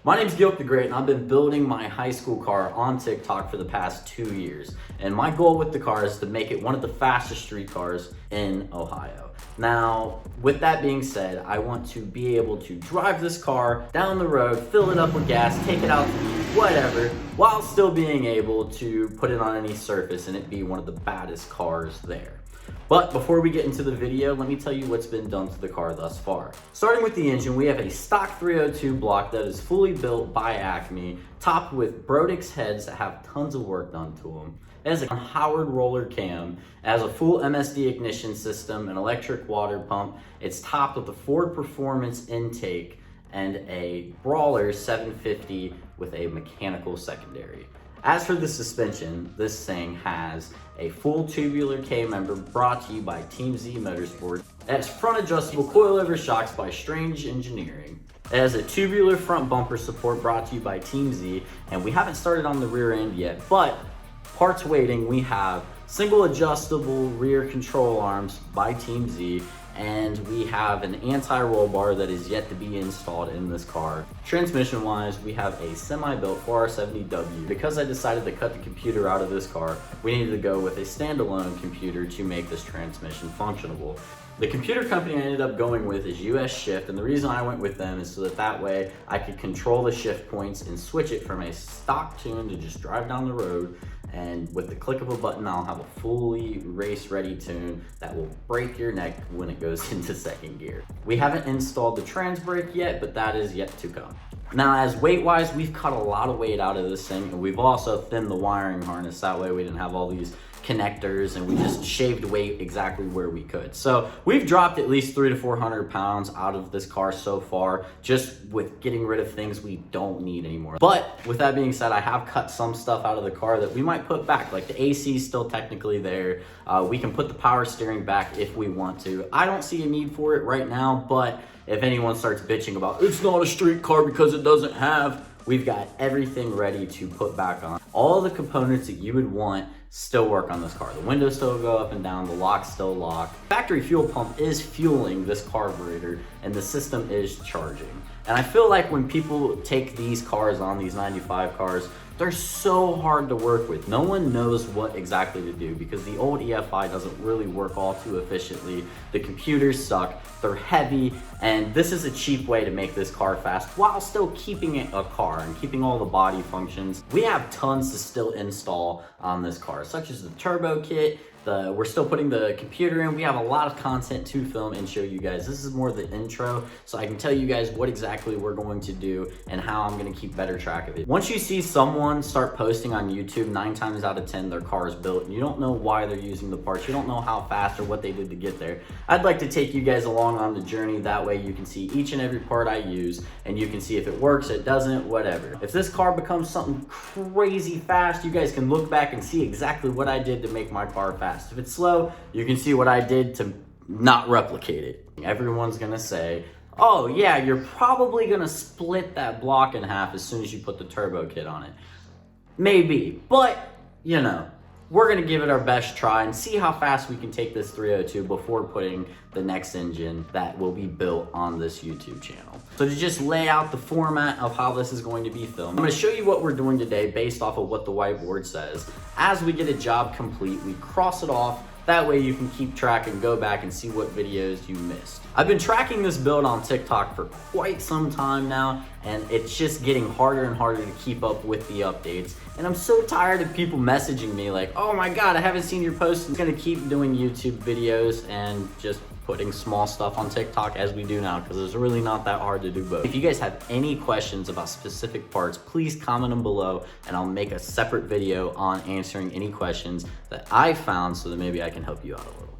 My name's Gilk the Great, and I've been building my high school car on TikTok for the past 2 years. And my goal with the car is to make it one of the fastest street cars in Ohio. Now, with that being said, I want to be able to drive this car down the road, fill it up with gas, take it out to eat, whatever, while still being able to put it on any surface and it be one of the baddest cars there. But before we get into the video, let me tell you what's been done to the car thus far. Starting with the engine, we have a stock 302 block that is fully built by Acme, topped with Brodix heads that have tons of work done to them. It has a Howard roller cam, it has a full MSD ignition system, an electric water pump. It's topped with a Ford Performance intake and a Brawler 750 with a mechanical secondary. As for the suspension, this thing has a full tubular K-member brought to you by Team Z Motorsport. It has front adjustable coilover shocks by Strange Engineering. It has a tubular front bumper support brought to you by Team Z, and we haven't started on the rear end yet, but parts waiting, we have single adjustable rear control arms by Team Z, and we have an anti-roll bar that is yet to be installed in this car. Transmission wise, we have a semi-built 4R70W. Because I decided to cut the computer out of this car, we needed to go with a standalone computer to make this transmission functionable. The computer company I ended up going with is US Shift, and the reason I went with them is so that way I could control the shift points and switch it from a stock tune to just drive down the road, and with the click of a button I'll have a fully race ready tune that will break your neck when it goes into second gear. We haven't installed the trans brake yet, but that is yet to come. Now, as weight wise, we've cut a lot of weight out of this thing, and we've also thinned the wiring harness, that way we didn't have all these connectors, and we just shaved weight exactly where we could. So we've dropped at least 300 to 400 pounds out of this car so far, just with getting rid of things we don't need anymore. But with that being said, I have cut some stuff out of the car that we might put back, like the AC is still technically there. We can put the power steering back if we want to. I don't see a need for it right now, but if anyone starts bitching about it's not a street car because it doesn't have, we've got everything ready to put back on. All the components that you would want still work on this car. The windows still go up and down, the lock's still locked. Factory fuel pump is fueling this carburetor, and the system is charging. And I feel like when people take these cars on, these 95 cars, they're so hard to work with. No one knows what exactly to do because the old EFI doesn't really work all too efficiently. The computers suck, they're heavy, and this is a cheap way to make this car fast while still keeping it a car and keeping all the body functions. We have tons to still install on this car, such as the turbo kit. We're still putting the computer in. We have a lot of content to film and show you guys. This is more the intro, so I can tell you guys what exactly we're going to do and how I'm gonna keep better track of it. Once you see someone start posting on YouTube, 9 times out of 10 their car is built, and you don't know why they're using the parts, you don't know how fast or what they did to get there. I'd like to take you guys along on the journey. That way you can see each and every part I use, and you can see if it works, it doesn't, whatever. If this car becomes something crazy fast, you guys can look back and see exactly what I did to make my car fast. If it's slow, you can see what I did to not replicate it. Everyone's gonna say, oh yeah, you're probably gonna split that block in half as soon as you put the turbo kit on it. Maybe, but you know, we're gonna give it our best try and see how fast we can take this 302 before putting the next engine that will be built on this YouTube channel. So to just lay out the format of how this is going to be filmed, I'm gonna show you what we're doing today based off of what the whiteboard says. As we get a job complete, we cross it off. That way you can keep track and go back and see what videos you missed. I've been tracking this build on TikTok for quite some time now, and it's just getting harder and harder to keep up with the updates. And I'm so tired of people messaging me like, oh my God, I haven't seen your posts. I'm gonna keep doing YouTube videos and just putting small stuff on TikTok as we do now, because it's really not that hard to do both. If you guys have any questions about specific parts, please comment them below and I'll make a separate video on answering any questions that I found so that maybe I can help you out a little.